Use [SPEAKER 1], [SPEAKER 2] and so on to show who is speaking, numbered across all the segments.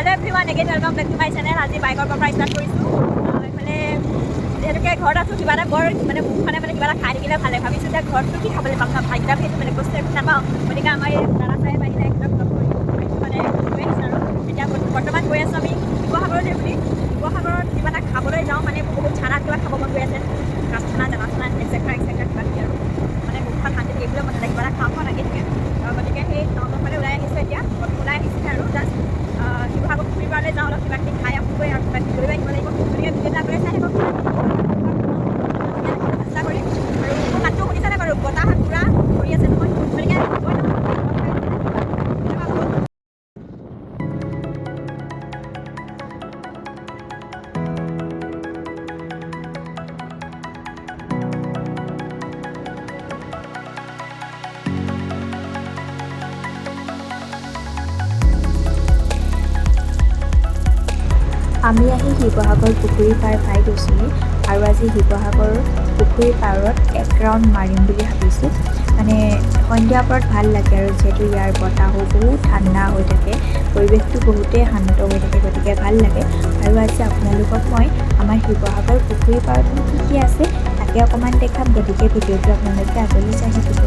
[SPEAKER 1] Hello everyone, again welcome back to my channel. আজি বাইকৰ পৰা ষ্টাৰ্ট কৰিছোঁ। মানে যেনেকৈ ঘৰত আছোঁ কিবা এটা বৰ মানে মুখখনে মানে কিবা এটা খাই থাকিলে ভালে ভাবিছোঁ যে ঘৰটো কি খাবলৈ পাম না ভাগ্য সেইটো মানে বস্তু একো নাপাওঁ। গতিকে আমাৰ এই দাদা চাহেব আহিলে একদম লগ কৰি মানে গৈ আহিছোঁ আৰু এতিয়া বৰ্তমান গৈ আছোঁ আমি শিৱসাগৰলৈ বুলি। শিৱসাগৰত কিবা এটা খাবলৈ যাওঁ মানে বহুত খানা কিবা খাব মন গৈ আছে। কাঠ খানা দানা খানা এক্সেট্ৰা কিবা কিবি আৰু মানে মুখখন শান্তি থাকিবলৈ মন যায় কিবা এটা খাওঁ লাগি থাকে। গতিকে সেই টাউনৰ ফালে ওলাই আহিছোঁ এতিয়া ওলাই আহিছোঁ আৰু জাষ্ট শিৱসাগৰ পুখুৰী পাৰলৈ যাওঁ অলপ কিবা কিবি খাই আহোঁগৈ আৰু কিবা কিবি কৰিব আহিব লাগিব। গতিকে ভিডিঅ'টা আগলৈ চাই থাকক চেষ্টা কৰিম আৰু মোৰ মাতটো শুনিছেনে বাৰু বতাহ পূৰা কৰি আছে নহয়। গতিকে
[SPEAKER 2] আমি আহি শিৱসাগৰ পুখুৰী পাৰ পাই গৈছোঁহি আৰু আজি শিৱসাগৰ পুখুৰী পাৰত এক ৰাউণ্ড মাৰিম বুলি ভাবিছোঁ। মানে সন্ধিয়া পৰত ভাল লাগে আৰু যিহেতু ইয়াৰ বতাহো বহুত ঠাণ্ডা হৈ থাকে, পৰিৱেশটো বহুতেই শান্ত হৈ থাকে, গতিকে ভাল লাগে। আৰু আজি আপোনালোকক মই আমাৰ শিৱসাগৰ পুখুৰী পাৰত কি আছে তাকে অকণমান দেখাম, গতিকে ভিডিঅ'টো আপোনালোকে আগলৈ চাই থাকিব।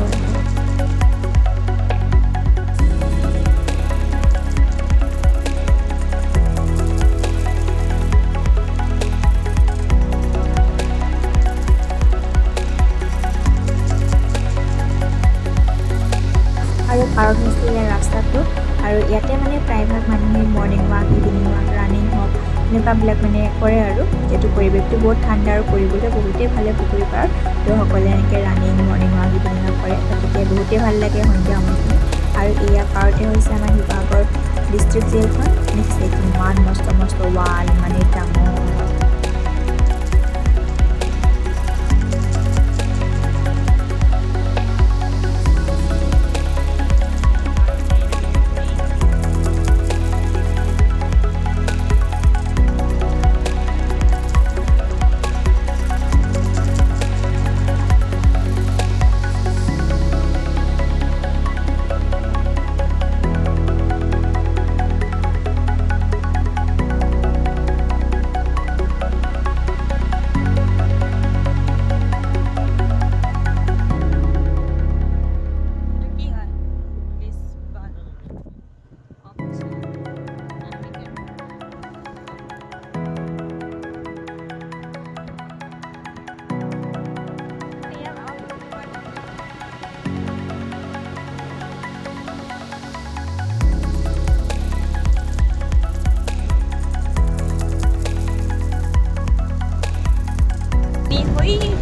[SPEAKER 2] আৰু পাৰত হৈছে ইয়াৰ ৰাস্তাটো আৰু ইয়াতে মানে প্ৰায়ভাগ মানুহে morning walk evening walk running হওক এনেকুৱাবিলাক মানে কৰে আৰু যিহেতু পৰিৱেশটো বহুত ঠাণ্ডা আৰু কৰিবলৈ বহুতেই ভালে পুখুৰী পাৰত তো সকলোৱে এনেকৈ running morning walk evening walk কৰে, গতিকে বহুতেই ভাল লাগে সন্ধিয়া সময়খিনি। আৰু এয়া পাৰতে হৈছে আমাৰ শিৱসাগৰ ডিষ্ট্ৰিক্ট জেলখন দেখিছে কিমান মস্ত মস্ত ৱাল মানে ডাঙৰ।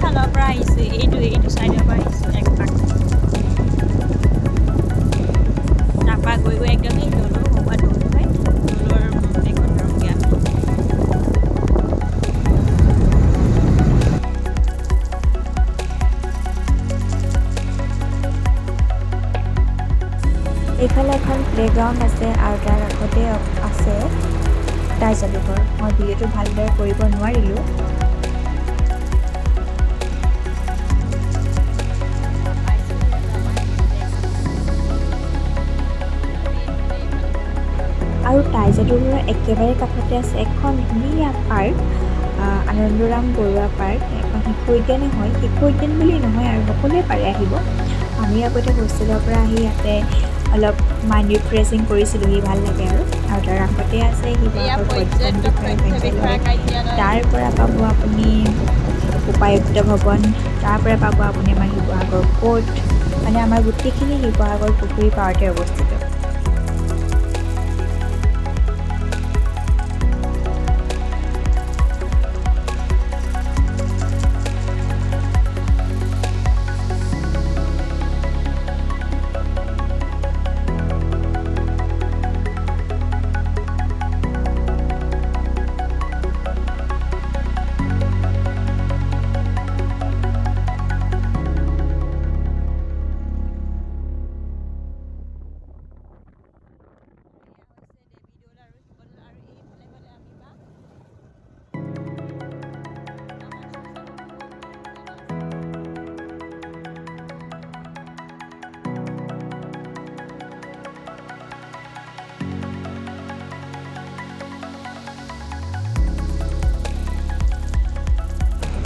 [SPEAKER 1] ফালৰ পৰা আহিছোঁ এইটো চাইডৰ পৰা আহিছোঁ এক পাক তাৰপৰা গৈ গৈ একদম এই দৌলৰ হোৱা দৌল হয় দৌলৰ এখন ৰঙীয়া
[SPEAKER 2] এইফালে এখন প্লেগ্ৰাউণ্ড আছে আৰু তাৰ কাষতে আছে টাই যাদুঘৰ। মই ভিডিঅ'টো ভালদৰে কৰিব নোৱাৰিলোঁ। আৰু টাই যাদুঘৰৰ একেবাৰে কাষতে আছে এখন ধুনীয়া পাৰ্ক, আনন্দৰাম বৰুৱা পাৰ্ক। এখন শিশু উদ্যানে হয়, শিশু উদ্যান বুলি নহয় আৰু সকলোৱে পাৰে আহিব। আমি আগতে হোষ্টেলৰ পৰা আহি ইয়াতে অলপ মাইণ্ড ৰিফ্ৰেছিং কৰিছিলোঁহি, ভাল লাগে আৰু তাৰ কাষতে আছে শিৱসাগৰ পৰ্যটন বিষয়া কাৰ্যালয়। তাৰ পৰা পাব আপুনি উপায়ুক্ত ভৱন, তাৰ পৰা পাব আপুনি আমাৰ শিৱসাগৰ কোৰ্ট, মানে আমাৰ গোটেইখিনি শিৱসাগৰ পুখুৰী পাৰতে অৱস্থিত।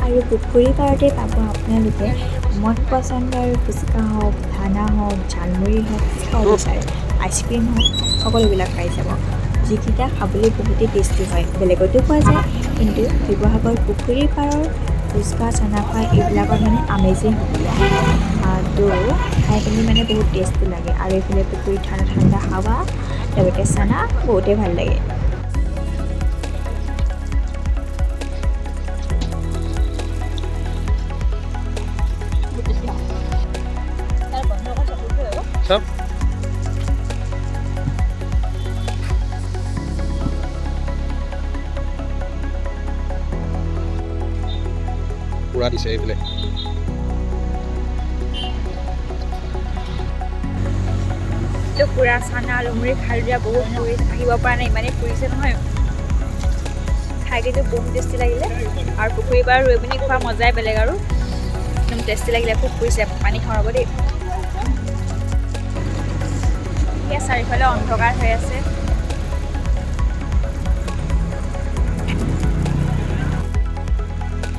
[SPEAKER 2] আৰু পুখুৰী পাৰতে পাব আপোনালোকে মন পচন্দৰ ফুচকা হওক, ধানা হওক, ঝালমুড়ি হওক, খাব বিচাৰে আইচক্ৰীম হওক, সকলোবিলাক পাই যাব, যিকেইটা খাবলৈ বহুতেই টেষ্টি হয়। বেলেগতো পোৱা যায়, কিন্তু শিৱসাগৰ পুখুৰীৰ পাৰৰ ফুচকা, চানাফা এইবিলাকৰ মানে আমেজেই সুকীয়া। তো খাই পিনি মানে বহুত টেষ্টি লাগে, আৰু এইফালে পুখুৰীত ঠাণ্ডা ঠাণ্ডা হাৱা লগতে চানা বহুতেই ভাল লাগে।
[SPEAKER 3] চব পুৰা দিছে এইফালে।
[SPEAKER 1] পুৰা চানা লুমুৰি খাই দিয়া বহুত ফুৰি আহিব পৰা নাই, ইমানেই ফুৰিছে নহয়। খাই কিন্তু বহুত টেষ্টি লাগিলে, আৰু পুখুৰী পাৰ ৰৈ পিনি খোৱা মজাই বেলেগ, আৰু একদম টেষ্টি লাগিলে। খুব ফুৰিছে, পানী খাওঁ ৰ'ব দেই। এতিয়া চাৰিওফালে অন্ধকাৰ হৈ আছে।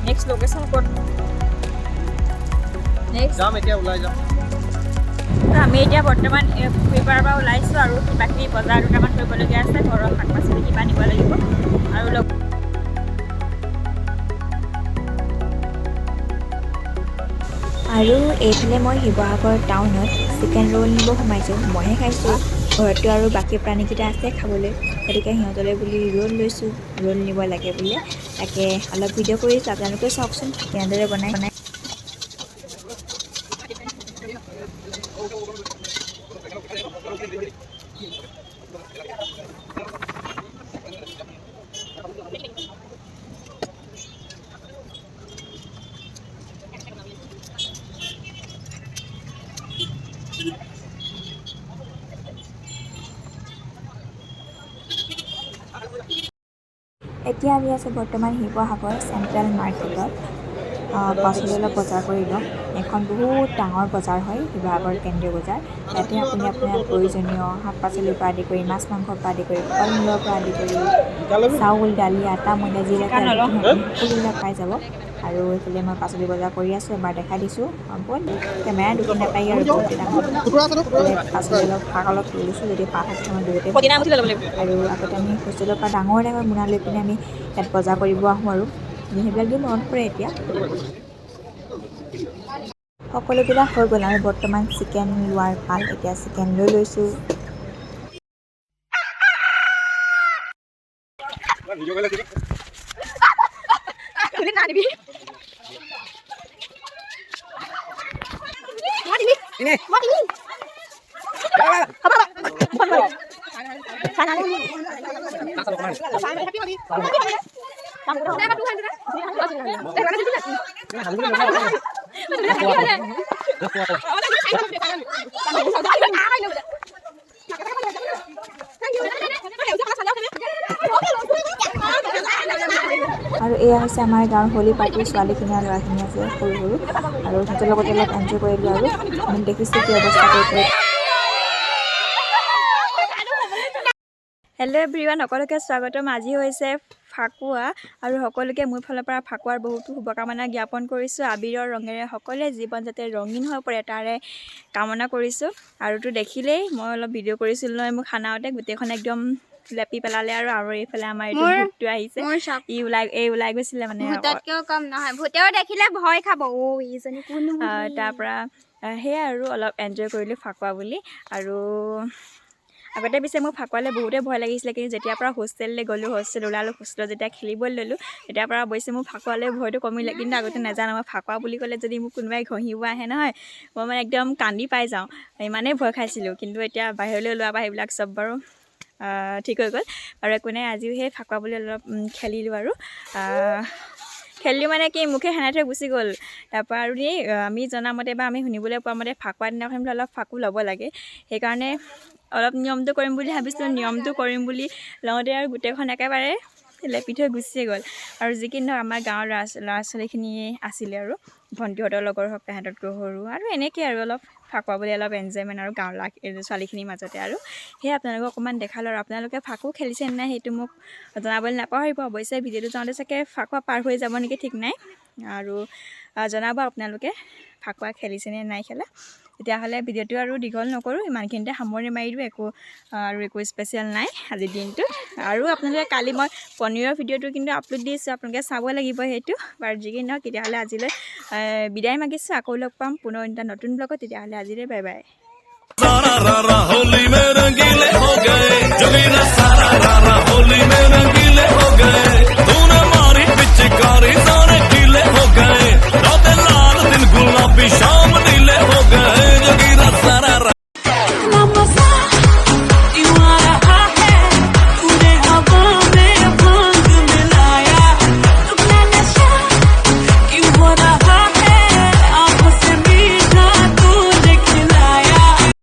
[SPEAKER 1] নেক্সট লোকেশ্যন ক'ত? নেক্সট
[SPEAKER 3] যাম এতিয়া, ওলাই যাম।
[SPEAKER 1] আমি এতিয়া বৰ্তমান পুখুৰী পাৰৰ পৰা ওলাইছোঁ, আৰু কিবাকিবি বজাৰ দুটামান কৰিবলগীয়া আছে, ঘৰৰ শাক পাচলি কিবা নিব লাগিব। আৰু
[SPEAKER 2] আৰু এইফালে মই শিৱসাগৰ টাউনত চিকেন ৰোল নিব সোমাইছোঁ। মইহে খাইছোঁ, ঘৰততো আৰু বাকী প্ৰাণীকেইটা আছে খাবলৈ, গতিকে সিহঁতলৈ বুলি ৰোল লৈছোঁ। ৰোল নিব লাগে বোলে, তাকে অলপ ভিডিঅ' কৰিছোঁ, আপোনালোকেও চাওকচোন কেনেদৰে বনাই। এতিয়া আমি আছোঁ বৰ্তমান শিৱসাগৰ চেণ্ট্ৰেল মাৰ্কেটত। পাছলৈ অলপ বজাৰ কৰি ল'ম। এখন বহুত ডাঙৰ বজাৰ হয় শিৱসাগৰ কেন্দ্ৰীয় বজাৰ। ইয়াতে আপুনি আপোনাৰ প্ৰয়োজনীয় শাক পাচলিৰ পৰা আদি কৰি, মাছ মাংসৰ পৰা আদি কৰি, ফল মূলৰ পৰা আদি কৰি, চাউল, দালি, আটা, ময়দা যিবিলাকে লাগে আপুনি সকলোবিলাক পাই যাব। আৰু এইফালে মই পাচলি বজাৰ কৰি আছোঁ, এবাৰ দেখাই দিছোঁ। বহুত কেমেৰা ঢুকি নাপায় আৰু বহুতে ডাঙৰ। পাচলি অলপ শাক অলপ তুলিছোঁ, যদি পাত থাকে মই বহুতে ভাল পাওঁ। আৰু আগতে আমি হোষ্টেলৰ পৰা ডাঙৰ ডাঙৰ মোনা লৈ পিনে আমি ইয়াত বজাৰ কৰিব আহোঁ, আৰু সেইবিলাক দিন মনত পৰে এতিয়া। সকলোবিলাক হৈ গ'ল, আৰু বৰ্তমান চিকেন লোৱাৰ পাল। এতিয়া চিকেন লৈছোঁ। আৰু এয়া হৈছে আমাৰ গাঁৱৰ হোলী পাৰ্টিৰ ছোৱালীখিনি আৰু ল'ৰাখিনি আছে সৰু সৰু, আৰু সিহঁতৰ লগতে অলপ এনজয় কৰিলোঁ। আৰু আমি দেখিছোঁ কি অৱস্থা কৰি।
[SPEAKER 1] হেল্ল' এভৰিৱান, সকলোকে স্বাগতম। আজি হৈছে ফাকুৱা, আৰু সকলোকে মোৰ ফালৰ পৰা ফাকুৱাৰ বহুতো শুভকামনা জ্ঞাপন কৰিছোঁ। আবিৰৰ ৰঙেৰে সকলোৱে জীৱন যাতে ৰঙীন হৈ পৰে তাৰে কামনা কৰিছোঁ। আৰুতো দেখিলেই মই অলপ ভিডিঅ' কৰিছিলোঁ নহয়, মোৰ খানাওতে গোটেইখন একদম লেপি পেলালে। আৰু এইফালে আমাৰ এইটো ভূতটো আহিছে, ওলাই গৈছিলে মানে।
[SPEAKER 4] ভূততকেও কম নহয়, ভূতেও দেখিলে ভয় খাব। ইজনী কোনো
[SPEAKER 1] তাৰপৰা সেয়াই আৰু অলপ এনজয় কৰিলোঁ ফাকুৱা বুলি। আৰু আগতে পিছে মোৰ ফাকুৱালৈ বহুতেই ভয় লাগিছিলে, কিন্তু যেতিয়াৰ পৰা হোষ্টেললৈ গ'লোঁ, হোষ্টেল ওলালোঁ, হোষ্টেলত যেতিয়া খেলিবলৈ ল'লোঁ, তেতিয়াৰ পৰা অৱশ্যে মোৰ ফাকুৱালৈ ভয়টো কমিলে। কিন্তু আগতে নাজানো, মই ফাকুৱা বুলি ক'লে যদি মোক কোনোবাই ঘঁহিব আহে নহয়, মই মানে একদম কান্দি পাই যাওঁ, ইমানেই ভয় খাইছিলোঁ। কিন্তু এতিয়া বাহিৰলৈ ওলোৱাৰ পৰা সেইবিলাক চব বাৰু ঠিক হৈ গ'ল। আৰু একো নাই, আজিও সেই ফাকুৱা বুলি অলপ খেলিলোঁ। আৰু খেলিলোঁ মানে কি, মুখে সেনাই থৈ গুচি গ'ল। তাৰপৰা আৰু আমি জনামতে বা আমি শুনিবলৈ পোৱা মতে ফাকুৱা দিনাখন বোলে অলপ ফাকু ল'ব লাগে। সেইকাৰণে অলপ নিয়মটো কৰিম বুলি ভাবিছোঁ। নিয়মটো কৰিম বুলি লওঁতে আৰু গোটেইখন একেবাৰে লেপি থৈ গুচিয়ে গ'ল। আৰু যিখিনি ধৰক আমাৰ গাঁৱৰ ল'ৰা ছোৱালীখিনি আছিলে, আৰু ভণ্টিহঁতৰ লগৰ হওক, তাহাঁততকৈ সৰু, আৰু এনেকৈ আৰু অলপ ফাকুৱা বুলি অলপ এনজয়মেণ্ট, আৰু গাঁৱৰ ছোৱালীখিনিৰ মাজতে। আৰু সেয়ে আপোনালোকক অকণমান দেখালোঁ। আৰু আপোনালোকে ফাকু খেলিছে নে নাই সেইটো মোক জনাবলৈ নাপাহৰিব। অৱশ্যে ভিডিঅ'টো যাওঁতে চাগে ফাকুৱা পাৰ হৈ যাব নেকি, ঠিক নাই। আৰু জনাব আপোনালোকে ফাকুৱা খেলিছেনে নাই খেলা। তেতিয়াহ'লে ভিডিঅ'টো আৰু দীঘল নকৰোঁ, ইমানখিনিতে সামৰণি মাৰি দিওঁ। একো স্পেচিয়েল নাই আজিৰ দিনটোত। আৰু আপোনালোকে কালি মই পনীৰৰ ভিডিঅ'টো কিন্তু আপলোড দিছোঁ, আপোনালোকে চাব লাগিব সেইটো। বাৰু যি কি নহওক তেতিয়াহ'লে আজিলৈ বিদায় মাগিছোঁ। আকৌ লগ পাম পুনৰ এটা নতুন ব্লগত। তেতিয়াহ'লে আজিলৈ বাই বাই।
[SPEAKER 5] होली में रंगीले हो गए जोगीरा सारा होली में